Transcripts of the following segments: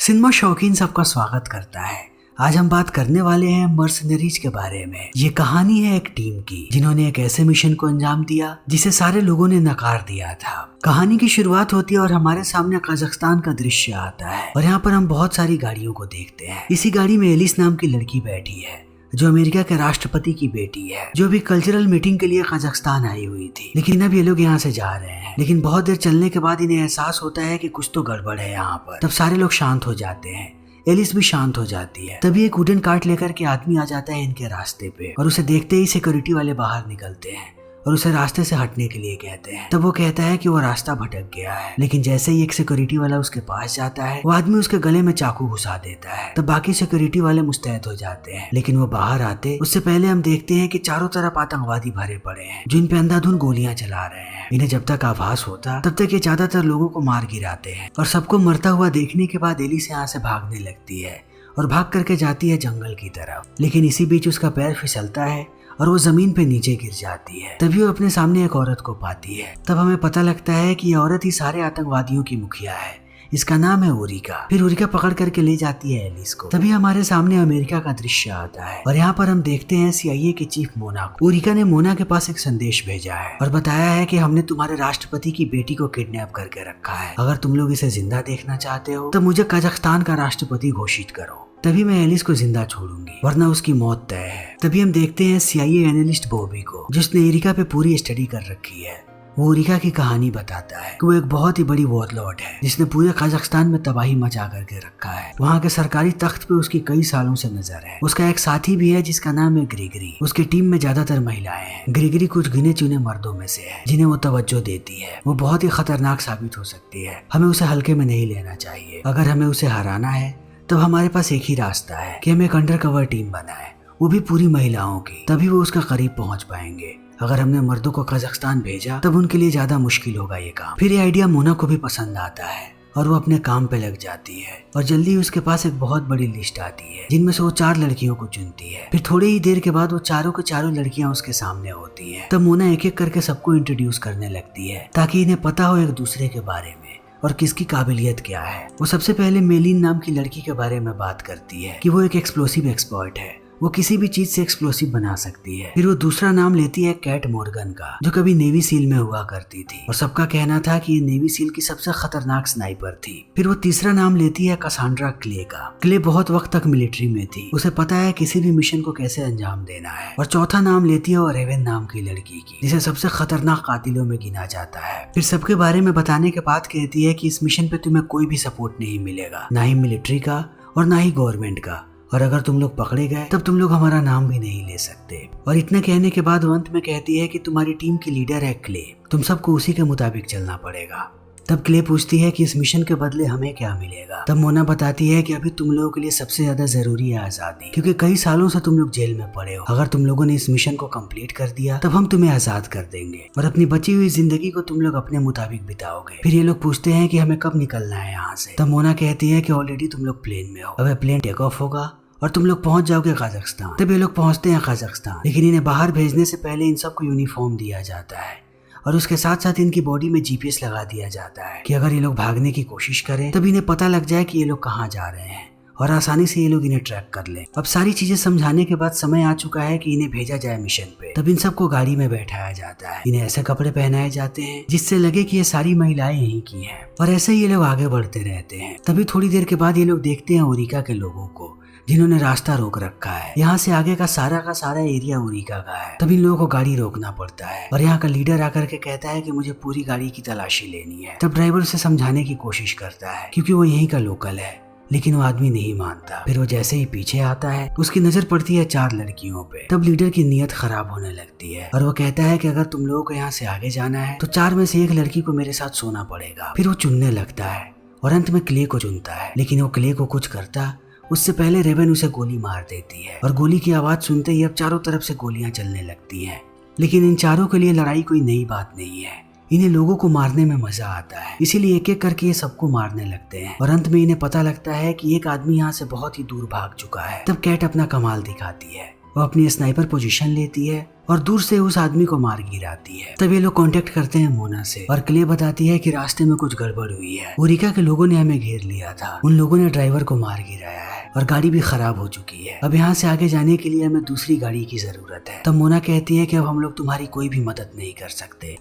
Cinema शौकीन सबका स्वागत करता है। आज हम बात करने वाले हैं मर्सनरीज के बारे में। ये कहानी है एक टीम की जिन्होंने एक ऐसे मिशन को अंजाम दिया जिसे सारे लोगों ने नकार दिया था। कहानी की शुरुआत होती है और हमारे सामने कजाकिस्तान का दृश्य आता है और यहाँ पर हम बहुत सारी गाड़ियों को देखते हैं। इसी गाड़ी में एलिस नाम की लड़की बैठी है जो अमेरिका के राष्ट्रपति की बेटी है, जो भी कल्चरल मीटिंग के लिए कजाकिस्तान आई हुई थी। लेकिन अब ये लोग यहाँ से जा रहे हैं, लेकिन बहुत देर चलने के बाद इन्हें एहसास होता है कि कुछ तो गड़बड़ है यहाँ पर। तब सारे लोग शांत हो जाते हैं, एलिस भी शांत हो जाती है। तभी एक वुडन कार्ट लेकर के आदमी आ जाता है इनके रास्ते पे और उसे देखते ही सिक्योरिटी वाले बाहर निकलते हैं और उसे रास्ते से हटने के लिए कहते हैं। तब वो कहता है कि वो रास्ता भटक गया है, लेकिन जैसे ही एक सिक्योरिटी वाला उसके पास जाता है वो आदमी उसके गले में चाकू घुसा देता है। तब बाकी सिक्योरिटी वाले मुस्तैद हो जाते हैं, लेकिन वो बाहर आते उससे पहले हम देखते हैं कि चारों तरफ आतंकवादी भरे पड़े हैं जो इन पे अंधाधुंध गोलियां चला रहे हैं। इन्हें जब तक आभास होता तब तक ये ज्यादातर लोगों को मार गिराते हैं और सबको मरता हुआ देखने के बाद एलिस यहाँ से भागने लगती है और भाग करके जाती है जंगल की तरफ। लेकिन इसी बीच उसका पैर फिसलता है और वो जमीन पे नीचे गिर जाती है। तभी वो अपने सामने एक औरत को पाती है। तब हमें पता लगता है कि ये औरत ही सारे आतंकवादियों की मुखिया है। इसका नाम है उरिका। फिर उरिका पकड़ करके ले जाती है एलिस को। तभी हमारे सामने अमेरिका का दृश्य आता है और यहाँ पर हम देखते हैं CIA के चीफ मोना को। उरिका ने मोना के पास एक संदेश भेजा है और बताया है कि हमने तुम्हारे राष्ट्रपति की बेटी को किडनैप करके रखा है। अगर तुम लोग इसे जिंदा देखना चाहते हो तो मुझे कजाकिस्तान का राष्ट्रपति घोषित करो, तभी मैं एलिस को जिंदा छोड़ूंगी, वरना उसकी मौत तय है। तभी हम देखते हैं CIA एनालिस्ट बॉबी को, जिसने उरिका पे पूरी स्टडी कर रखी है। वो उरिका की कहानी बताता है कि वो एक बहुत ही बड़ी वॉरलॉर्ड है जिसने पूरे कजाकिस्तान में तबाही मचा करके रखा है। वहाँ के सरकारी तख्त पे उसकी कई सालों से नजर है। उसका एक साथी भी है जिसका नाम है ग्रेगरी। उसकी टीम में ज्यादातर महिलाएं हैं। ग्रेगरी कुछ गिने चुने मर्दों में से है जिन्हें वो तवज्जो देती है। वो बहुत ही खतरनाक साबित हो सकती है, हमें उसे हल्के में नहीं लेना चाहिए। अगर हमें उसे हराना है तब हमारे पास एक ही रास्ता है कि हम एक अंडरकवर टीम बनाएं, वो भी पूरी महिलाओं की, तभी वो उसका करीब पहुंच पाएंगे। अगर हमने मर्दों को कजाकिस्तान भेजा तब उनके लिए ज्यादा मुश्किल होगा ये काम। फिर ये आइडिया मोना को भी पसंद आता है और वो अपने काम पे लग जाती है और जल्दी उसके पास एक बहुत बड़ी लिस्ट आती है जिनमें से वो 4 लड़कियों को चुनती है। फिर थोड़ी ही देर के बाद वो चारों के चारों लड़कियां उसके सामने होती हैं। तब मोना एक एक करके सबको इंट्रोड्यूस करने लगती है ताकि इन्हें पता हो एक दूसरे के बारे में और किसकी काबिलियत क्या है। वो सबसे पहले मेलिन नाम की लड़की के बारे में बात करती है कि वो एक एक्सप्लोसिव एक्सपर्ट है, वो किसी भी चीज से एक्सप्लोसिव बना सकती है। फिर वो दूसरा नाम लेती है कैट मॉर्गन का, जो कभी नेवी सील में हुआ करती थी और सबका कहना था कि ये नेवी सील की सबसे खतरनाक स्नाइपर थी। फिर वो तीसरा नाम लेती है कसांड्रा क्ले का। क्ले बहुत वक्त तक मिलिट्री में थी, उसे पता है किसी भी मिशन को कैसे अंजाम देना है। और चौथा नाम लेती है वो रेवन नाम की लड़की की, जिसे सबसे खतरनाक कातिलों में गिना जाता है। फिर सबके बारे में बताने के बाद कहती है कि इस मिशन पे तुम्हें कोई भी सपोर्ट नहीं मिलेगा, ना ही मिलिट्री का और ना ही गवर्नमेंट का, और अगर तुम लोग पकड़े गए तब तुम लोग हमारा नाम भी नहीं ले सकते। और इतना कहने के बाद वो अंत में कहती है कि तुम्हारी टीम की लीडर है क्ले, तुम सबको उसी के मुताबिक चलना पड़ेगा। तब क्ले पूछती है कि इस मिशन के बदले हमें क्या मिलेगा। तब मोना बताती है कि अभी तुम लोगों के लिए सबसे ज्यादा जरूरी है आजादी, क्योंकि कई सालों से तुम लोग जेल में पड़े हो। अगर तुम लोगों ने इस मिशन को कंप्लीट कर दिया तब हम तुम्हें आजाद कर देंगे और अपनी बची हुई जिंदगी को तुम लोग अपने मुताबिक बिताओगे। फिर ये लोग पूछते हैं कि हमें कब निकलना है यहाँ से। तब मोना कहती है कि ऑलरेडी तुम लोग प्लेन में हो, अब प्लेन टेक ऑफ होगा और तुम लोग पहुंच जाओगे कजाकिस्तान। तब ये लोग पहुंचते हैं कजाकिस्तान, लेकिन इन्हें बाहर भेजने से पहले इन सबको यूनिफॉर्म दिया जाता है और उसके साथ साथ इनकी बॉडी में GPS लगा दिया जाता है कि अगर ये लोग भागने की कोशिश करें तब इन्हें पता लग जाए कि ये लोग कहाँ जा रहे हैं और आसानी से ये लोग इन्हें ट्रैक कर लें। अब सारी चीजें समझाने के बाद समय आ चुका है कि इन्हें भेजा जाए मिशन पे। तब इन सबको गाड़ी में बैठाया जाता है, इन्हें ऐसे कपड़े पहनाए जाते हैं जिससे लगे कि ये सारी महिलाएं यहीं की हैं और ऐसे ही ये लोग आगे बढ़ते रहते हैं। तभी थोड़ी देर के बाद ये लोग देखते हैं उरिका के लोगों को जिन्होंने रास्ता रोक रखा है। यहाँ से आगे का सारा एरिया उरिका का है। तब इन लोगों को गाड़ी रोकना पड़ता है और यहाँ का लीडर आकर के कहता है कि मुझे पूरी गाड़ी की तलाशी लेनी है। तब ड्राइवर उसे समझाने की कोशिश करता है क्योंकि वो यहीं का लोकल है, लेकिन वो आदमी नहीं मानता। फिर वो जैसे ही पीछे आता है उसकी नजर पड़ती है 4 लड़कियों पे। तब लीडर की नीयत खराब होने लगती है और वो कहता है कि अगर तुम लोगों को यहाँ से आगे जाना है तो 4 में से एक लड़की को मेरे साथ सोना पड़ेगा। फिर वो चुनने लगता है और अंत में क्ले को चुनता है, लेकिन वो क्ले को कुछ करता उससे पहले रेवन उसे गोली मार देती है और गोली की आवाज सुनते ही अब चारों तरफ से गोलियां चलने लगती हैं। लेकिन इन चारों के लिए लड़ाई कोई नई बात नहीं है, इन्हें लोगों को मारने में मजा आता है, इसीलिए एक एक करके ये सबको मारने लगते हैं और अंत में इन्हें पता लगता है कि एक आदमी यहाँ से बहुत ही दूर भाग चुका है। तब कैट अपना कमाल दिखाती है वो अपनी स्नाइपर पोजीशन लेती है और दूर से उस आदमी को मार गिराती है। तब ये लोग कांटेक्ट करते हैं मोना से और क्ले बताती है कि रास्ते में कुछ गड़बड़ हुई है। उरिका के लोगों ने हमें घेर लिया था, उन लोगों ने ड्राइवर को मार गिराया है और गाड़ी भी खराब हो चुकी है। अब यहाँ से आगे जाने के लिए हमें दूसरी गाड़ी की जरूरत है। तब मोना कहती है कि अब हम लोग तुम्हारी कोई भी मदद नहीं कर सकते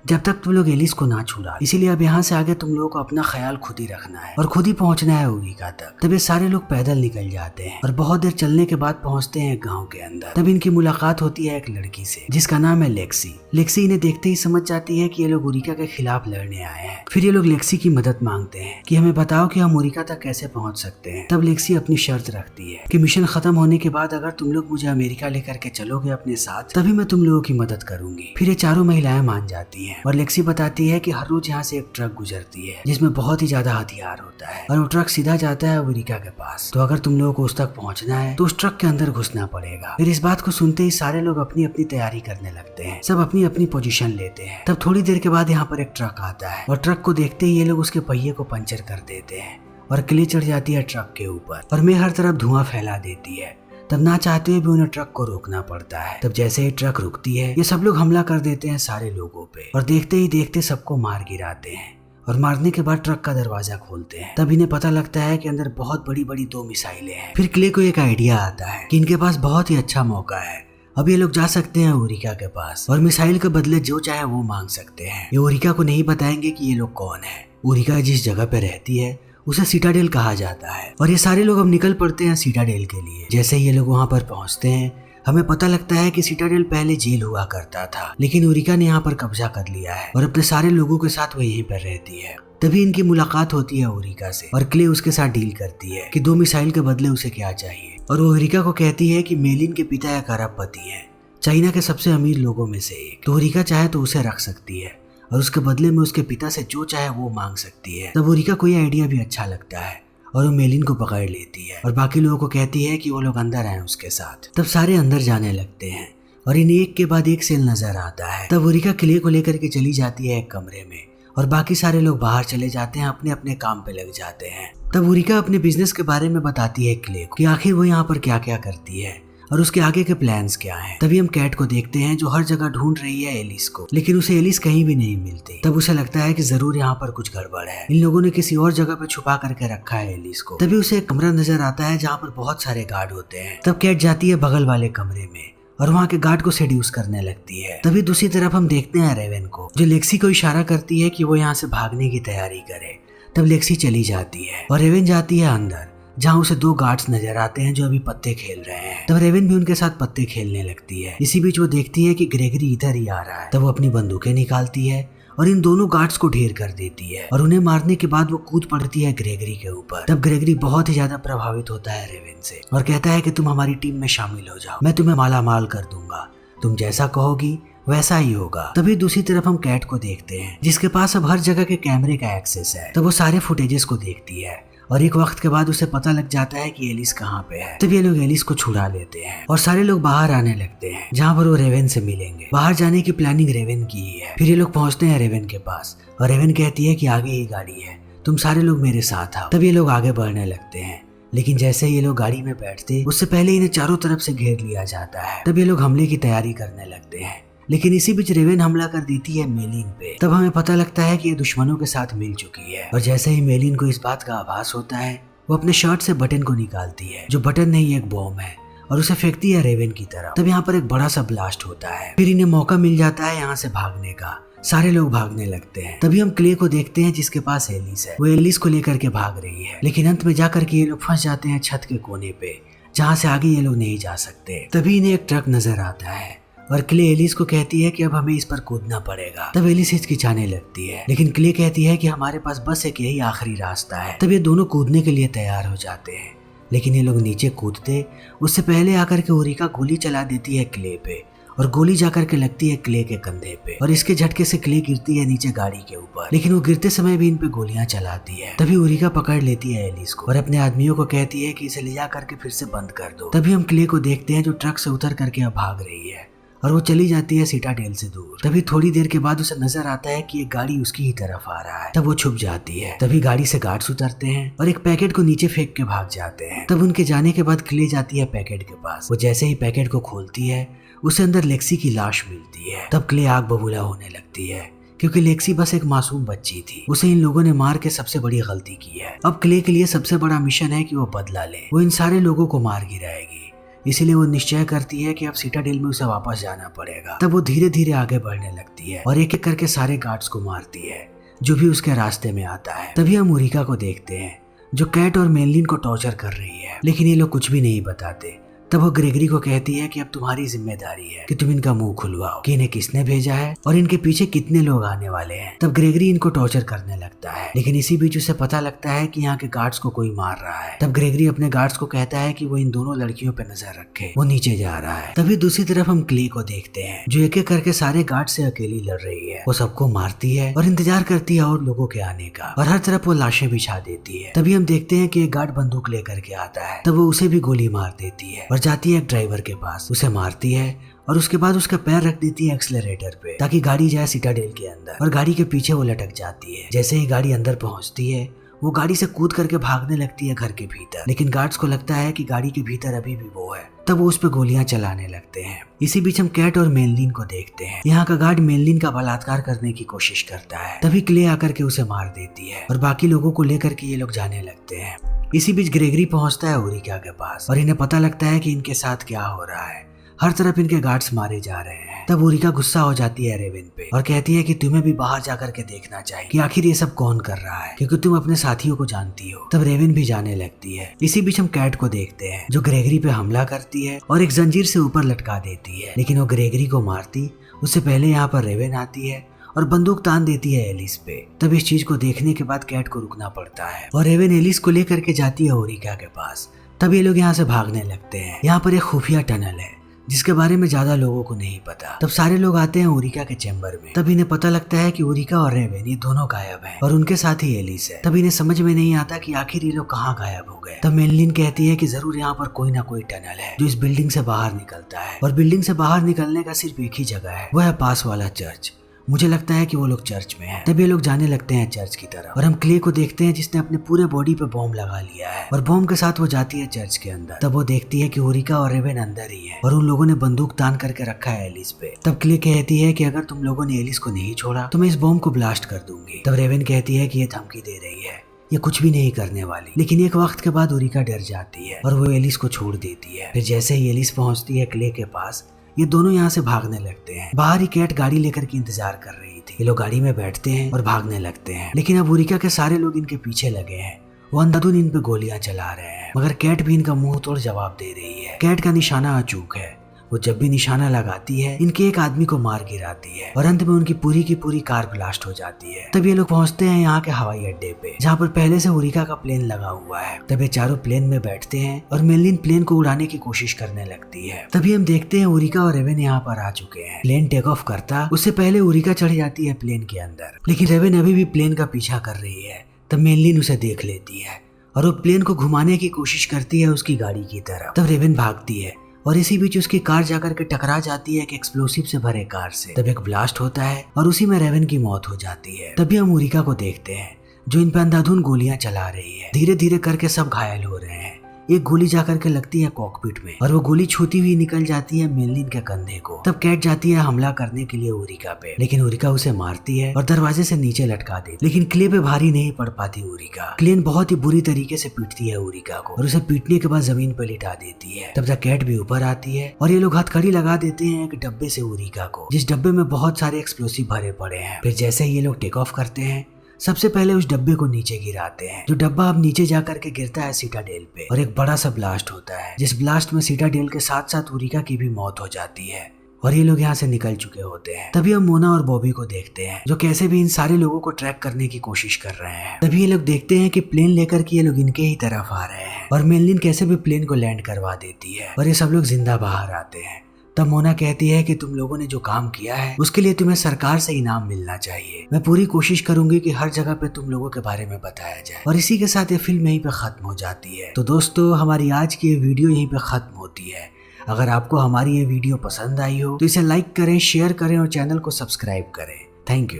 जब तक तुम लोग एलिस को ना छुड़ा, इसीलिए अब यहाँ से आगे तुम लोगों को अपना ख्याल खुद ही रखना है और खुद ही पहुँचना है उरिका तक। तब ये सारे लोग पैदल निकल जाते हैं और बहुत देर चलने के बाद पहुँचते हैं गाँव के अंदर। तब इनकी मुलाकात होती है एक लड़की से जिसका नाम है लेक्सी। लेक्सी इन्हें देखते ही समझ जाती है कि ये लोग उरिका के खिलाफ लड़ने आए हैं। फिर ये लोग लेक्सी की मदद मांगते हैं कि हमें बताओ कि हम उरिका तक कैसे पहुँच सकते हैं। तब लेक्सी अपनी शर्त रखती है कि मिशन खत्म होने के बाद अगर तुम लोग मुझे अमेरिका लेकर के चलोगे अपने साथ, तभी मैं तुम लोगों की मदद करूंगी। फिर ये चारों महिलाएं मान जाती हैं और लेक्सी बताती है कि हर रोज यहाँ से एक ट्रक गुजरती है जिसमें बहुत ही ज्यादा हथियार होता है और वो ट्रक सीधा जाता है उरिका के पास। तो अगर तुम लोगों को उस तक पहुँचना है तो उस ट्रक के अंदर घुसना पड़ेगा। फिर इस बात को सुनते ही सारे लोग अपनी अपनी तैयारी करने लगते हैं, सब अपनी अपनी पोजीशन लेते हैं। तब थोड़ी देर के बाद यहाँ पर एक ट्रक आता है और ट्रक को देखते ही ये लोग उसके पहिए को पंचर कर देते हैं और क्ले चढ़ जाती है ट्रक के ऊपर और मैं हर तरफ धुआं फैला देती है। तब ना चाहते हुए भी उन्हें ट्रक को रोकना पड़ता है। तब जैसे ही ट्रक रुकती है ये सब लोग हमला कर देते हैं सारे लोगों पे और देखते ही देखते सबको मार गिराते हैं और मारने के बाद ट्रक का दरवाजा खोलते हैं। तब इन्हें पता लगता है कि अंदर बहुत बड़ी बड़ी 2 मिसाइलें हैं। फिर क्ले को एक आइडिया आता है कि इनके पास बहुत ही अच्छा मौका है, अब ये लोग जा सकते हैं उरिका के पास और मिसाइल के बदले जो चाहे वो मांग सकते हैं। ये उरिका को नहीं बताएंगे कि ये लोग कौन है। उरिका जिस जगह पे रहती है उसे सिटाडेल कहा जाता है और ये सारे लोग अब निकल पड़ते हैं सिटाडेल के लिए। जैसे ही ये लोग वहाँ पर पहुँचते हैं हमें पता लगता है कि सिटाडेल पहले जेल हुआ करता था, लेकिन उरिका ने यहाँ पर कब्जा कर लिया है और अपने सारे लोगों के साथ वो यहीं पर रहती है। तभी इनकी मुलाकात होती है उरिका से और क्ले उसके साथ डील करती है कि 2 मिसाइल के बदले उसे क्या चाहिए और वो उरिका को कहती है कि मेलिन के पिता एक अरबपति है, चाइना के सबसे अमीर लोगों में से एक। तो उरिका चाहे तो उसे रख सकती है और उसके बदले में उसके पिता से जो चाहे वो मांग सकती है। तब उरिका को यह आइडिया भी अच्छा लगता है और वो मेलिन को पकड़ लेती है और बाकी लोगों को कहती है कि वो लोग अंदर आए उसके साथ। तब सारे अंदर जाने लगते हैं और इन्हें एक के बाद एक सेल नजर आता है। तब उरिका क्ले को लेकर के चली जाती है एक कमरे में और बाकी सारे लोग बाहर चले जाते हैं, अपने अपने काम पे लग जाते हैं। तब उरिका अपने बिजनेस के बारे में बताती है क्ले को कि आखिर वो यहाँ पर क्या क्या करती है और उसके आगे के प्लान्स क्या हैं। तभी हम कैट को देखते हैं जो हर जगह ढूंढ रही है एलिस को, लेकिन उसे एलिस कहीं भी नहीं मिलती। तब उसे लगता है कि जरूर यहाँ पर कुछ गड़बड़ है, इन लोगों ने किसी और जगह पे छुपा करके रखा है एलिस को। तभी उसे एक कमरा नजर आता है जहाँ पर बहुत सारे गार्ड होते हैं। तब कैट जाती है बगल वाले कमरे में और वहाँ के गार्ड को सेड्यूस करने लगती है। तभी दूसरी तरफ हम देखते हैं रेवन को जो लेक्सी को इशारा करती है कि वो यहाँ से भागने की तैयारी करे। तब लेक्सी चली जाती है और रेवन जाती है अंदर जहाँ उसे 2 गार्ड्स नजर आते हैं जो अभी पत्ते खेल रहे हैं। तब रेवन भी उनके साथ पत्ते खेलने लगती है। इसी बीच वो देखती है कि ग्रेगरी इधर ही आ रहा है। तब वो अपनी बंदूकें निकालती है और इन दोनों गार्ड्स को ढेर कर देती है और उन्हें मारने के बाद वो कूद पड़ती है ग्रेगरी के ऊपर। तब ग्रेगरी बहुत ही ज्यादा प्रभावित होता है रेवन से और कहता है कि तुम हमारी टीम में शामिल हो जाओ, मैं तुम्हें माला माल कर दूंगा, तुम जैसा कहोगी वैसा ही होगा। तभी दूसरी तरफ हम कैट को देखते हैं जिसके पास अब हर जगह के कैमरे का एक्सेस है। तब वो सारे फुटेजेस को देखती है और एक वक्त के बाद उसे पता लग जाता है कि एलिस कहाँ पे है। तब ये लोग एलिस को छुड़ा लेते हैं और सारे लोग बाहर आने लगते हैं जहाँ पर वो रेवन से मिलेंगे। बाहर जाने की प्लानिंग रेवन की ही है। फिर ये लोग पहुँचते हैं रेवन के पास और रेवन कहती है कि आगे ही गाड़ी है, तुम सारे लोग मेरे साथ आओ। तब ये लोग आगे बढ़ने लगते हैं, लेकिन जैसे ही ये लोग गाड़ी में बैठते उससे पहले इन्हें चारों तरफ से घेर लिया जाता है। तब ये लोग हमले की तैयारी करने लगते हैं, लेकिन इसी बीच रेवन हमला कर देती है मेलिन पे। तब हमें पता लगता है कि ये दुश्मनों के साथ मिल चुकी है और जैसे ही मेलिन को इस बात का आभास होता है वो अपने शर्ट से बटन को निकालती है जो बटन नहीं एक बॉम्ब है और उसे फेंकती है रेवन की तरफ। तब यहाँ पर एक बड़ा सा ब्लास्ट होता है। फिर इन्हें मौका मिल जाता है यहाँ से भागने का, सारे लोग भागने लगते हैं। तभी हम क्ले को देखते हैं जिसके पास एलिस है, वो एलिस को लेकर के भाग रही है, लेकिन अंत में जाकर के ये लोग फंस जाते हैं छत के कोने पे जहाँ से आगे ये लोग नहीं जा सकते। तभी इन्हें एक ट्रक नजर आता है और क्ले एलिस को कहती है कि अब हमें इस पर कूदना पड़ेगा। तब एलिस हिचकिचाने लगती है, लेकिन क्ले कहती है कि हमारे पास बस एक यही आखिरी रास्ता है। तब ये दोनों कूदने के लिए तैयार हो जाते हैं, लेकिन ये लोग नीचे कूदते उससे पहले आकर के उरिका गोली चला देती है क्ले पे और गोली जाकर के लगती है क्ले के कंधे पे और इसके झटके से क्ले गिरती है नीचे गाड़ी के ऊपर, लेकिन वो गिरते समय भी इन पे गोलियां चलाती है। तभी उरिका पकड़ लेती है एलिस को और अपने आदमियों को कहती है कि इसे ले जा करके फिर से बंद कर दो। तभी हम क्ले को देखते हैं जो ट्रक से उतर करके अब भाग रही है और वो चली जाती है सिटाडेल से दूर। तभी थोड़ी देर के बाद उसे नजर आता है कि एक गाड़ी उसकी ही तरफ आ रहा है। तब वो छुप जाती है। तभी गाड़ी से गार्ड्स उतरते हैं और एक पैकेट को नीचे फेंक के भाग जाते हैं। तब उनके जाने के बाद क्ले जाती है पैकेट के पास। वो जैसे ही पैकेट को खोलती है उसे अंदर लेक्सी की लाश मिलती है। तब क्ले आग बबूला होने लगती है क्योंकि लेक्सी बस एक मासूम बच्ची थी। उसे इन लोगों ने मार के सबसे बड़ी गलती की है। अब क्ले के लिए सबसे बड़ा मिशन है कि वो बदला ले। वो इन सारे लोगों को मार गिराएगी। इसीलिए वो निश्चय करती है कि अब सिटाडेल में उसे वापस जाना पड़ेगा। तब वो धीरे धीरे आगे बढ़ने लगती है और एक एक करके सारे गार्ड्स को मारती है जो भी उसके रास्ते में आता है। तभी हम उरिका को देखते हैं जो कैट और मेनलिन को टॉर्चर कर रही है, लेकिन ये लोग कुछ भी नहीं बताते। तब वो ग्रेगरी को कहती है कि अब तुम्हारी जिम्मेदारी है कि तुम इनका मुंह खुलवाओ कि इन्हें किसने भेजा है और इनके पीछे कितने लोग आने वाले हैं। तब ग्रेगरी इनको टॉर्चर करने लगता है, लेकिन इसी बीच उसे पता लगता है कि यहाँ के गार्ड्स को कोई मार रहा है। तब ग्रेगरी अपने गार्ड्स को कहता है कि वो इन दोनों लड़कियों पे नजर रखे। वो नीचे जा रहा है। तभी दूसरी तरफ हम क्ले को देखते हैं जो एक एक करके सारे गार्ड से अकेली लड़ रही है। वो सबको मारती है और इंतजार करती है और लोगों के आने का, और हर तरफ वो लाशें बिछा देती है। तभी हम देखते हैं कि एक गार्ड बंदूक लेकर के आता है। तब वो उसे भी गोली मार देती है और जाती है एक ड्राइवर के पास, उसे मारती है और उसके बाद उसका पैर रख देती है एक्सेलरेटर पे ताकि गाड़ी जाए सिटाडेल के अंदर, और गाड़ी के पीछे वो लटक जाती है। जैसे ही गाड़ी अंदर पहुंचती है वो गाड़ी से कूद करके भागने लगती है घर के भीतर, लेकिन गार्ड्स को लगता है कि गाड़ी के भीतर अभी भी वो है। तब वो उस पर गोलियां चलाने लगते हैं। इसी बीच हम कैट और मेनलिन को देखते हैं। यहाँ का गार्ड मेनलिन का बलात्कार करने की कोशिश करता है। तभी क्ले आकर के उसे मार देती है और बाकी लोगों को लेकर के ये लोग जाने लगते हैं। इसी बीच ग्रेगरी पहुंचता है उरिका के पास और इन्हें पता लगता है कि इनके साथ क्या हो रहा है। हर तरफ इनके गार्ड्स मारे जा रहे हैं। तब उरिका गुस्सा हो जाती है रेवेन पे और कहती है कि तुम्हें भी बाहर जाकर के देखना चाहिए कि आखिर ये सब कौन कर रहा है, क्योंकि तुम अपने साथियों को जानती हो। तब रेवेन भी जाने लगती है। इसी बीच हम कैट को देखते हैं जो ग्रेगरी पे हमला करती है और एक जंजीर से ऊपर लटका देती है, लेकिन वो ग्रेगरी को मारती उससे पहले यहाँ पर रेवेन आती है और बंदूक तान देती है एलिस पे। तब इस चीज को देखने के बाद कैट को रुकना पड़ता है और रेवेन एलिस को लेकर के जाती है उरिका के पास। तब ये लोग यहाँ से भागने लगते हैं। यहाँ पर एक खुफिया टनल है जिसके बारे में ज्यादा लोगों को नहीं पता। तब सारे लोग आते हैं उरिका के चैम्बर में। तब इन्हें पता लगता है कि उरिका और रेवेन ये दोनों गायब हैं और उनके साथ ही एलिस है। तब इन्हें समझ में नहीं आता कि आखिर ये लोग कहाँ गायब हो गए। तब मेनलिन कहती है कि जरूर यहाँ पर कोई ना कोई टनल है जो इस बिल्डिंग से बाहर निकलता है, और बिल्डिंग से बाहर निकलने का सिर्फ एक ही जगह है, वो है पास वाला चर्च। मुझे लगता है कि वो लोग चर्च में हैं। तब ये लोग जाने लगते हैं चर्च की तरफ और हम क्ले को देखते हैं जिसने अपने पूरे बॉडी पे बॉम्ब लगा लिया है और बॉम्ब के साथ वो जाती है चर्च के अंदर। तब वो देखती है कि उरिका और रेवेन अंदर ही है और उन लोगों ने बंदूक तान करके रखा है एलिस पे। तब क्ले कहती है कि अगर तुम लोगों ने एलिस को नहीं छोड़ा तो मैं इस बॉम्ब को ब्लास्ट कर दूंगी। तब रेवेन कहती है कि ये धमकी दे रही है, ये कुछ भी नहीं करने वाली। लेकिन एक वक्त के बाद उरिका डर जाती है और वो एलिस को छोड़ देती है। फिर जैसे ही एलिस पहुंचती है क्ले के पास, ये दोनों यहाँ से भागने लगते हैं। बाहर ही कैट गाड़ी लेकर के इंतजार कर रही थी। ये लोग गाड़ी में बैठते हैं और भागने लगते हैं, लेकिन अब उरिका के सारे लोग इनके पीछे लगे हैं। वो अंधाधुन इन पे गोलियां चला रहे हैं, मगर कैट भी इनका मुंह तोड़ जवाब दे रही है। कैट का निशाना अचूक है। वो जब भी निशाना लगाती है इनके एक आदमी को मार गिराती है और अंत में उनकी पूरी की पूरी कार ब्लास्ट हो जाती है। तब ये लोग पहुंचते हैं यहाँ के हवाई अड्डे पे जहाँ पर पहले से उरिका का प्लेन लगा हुआ है। तब ये चारों प्लेन में बैठते हैं और मेनलिन प्लेन को उड़ाने की कोशिश करने लगती है। तभी हम देखते हैं उरिका और रेवेन यहाँ पर आ चुके हैं। प्लेन टेक ऑफ करता उससे पहले उरिका चढ़ जाती है प्लेन के अंदर, लेकिन रेवेन अभी भी प्लेन का पीछा कर रही है। तब मेनलिन उसे देख लेती है और वो प्लेन को घुमाने की कोशिश करती है उसकी गाड़ी की तरफ। तब रेवेन भागती है और इसी बीच उसकी कार जाकर के टकरा जाती है एक एक्सप्लोसिव से भरे कार से। तब एक ब्लास्ट होता है और उसी में रेवेन की मौत हो जाती है। तभी हम उरिका को देखते हैं जो इन पे अंधाधुन गोलियां चला रही है। धीरे धीरे करके सब घायल हो रहे हैं। एक गोली जाकर के लगती है कॉकपिट में और वो गोली छूती हुई निकल जाती है मेनलिन के कंधे को। तब कैट जाती है हमला करने के लिए उरिका पे, लेकिन उरिका उसे मारती है और दरवाजे से नीचे लटका देती। लेकिन क्ले पे भारी नहीं पड़ पाती उरिका। क्लेन बहुत ही बुरी तरीके से पीटती है उरिका को और उसे पीटने के बाद जमीन पर लिटा देती है। तब तक कैट भी ऊपर आती है और ये लोग हथकड़ी लगा देते हैं एक डब्बे से उरिका को, जिस डब्बे में बहुत सारे एक्सप्लोसिव भरे पड़े हैं। फिर जैसे ही ये लोग टेक ऑफ करते हैं सबसे पहले उस डब्बे को नीचे गिराते हैं। जो डब्बा अब नीचे जाकर के गिरता है सिटाडेल पे और एक बड़ा सा ब्लास्ट होता है, जिस ब्लास्ट में सिटाडेल के साथ साथ उरिका की भी मौत हो जाती है और ये लोग यहाँ से निकल चुके होते हैं। तभी हम मोना और बॉबी को देखते हैं जो कैसे भी इन सारे लोगों को ट्रैक करने की कोशिश कर रहे हैं। तभी ये लोग देखते हैं कि प्लेन लेकर के ये लोग इनके ही तरफ आ रहे हैं और मेनलिन कैसे भी प्लेन को लैंड करवा देती है और ये सब लोग जिंदा बाहर आते हैं। तब मोना कहती है कि तुम लोगों ने जो काम किया है उसके लिए तुम्हें सरकार से इनाम मिलना चाहिए। मैं पूरी कोशिश करूंगी कि हर जगह पे तुम लोगों के बारे में बताया जाए। और इसी के साथ ये फिल्म यहीं पे खत्म हो जाती है। तो दोस्तों हमारी आज की ये वीडियो यहीं पे खत्म होती है। अगर आपको हमारी ये वीडियो पसंद आई हो तो इसे लाइक करें, शेयर करें और चैनल को सब्सक्राइब करें। Thank you.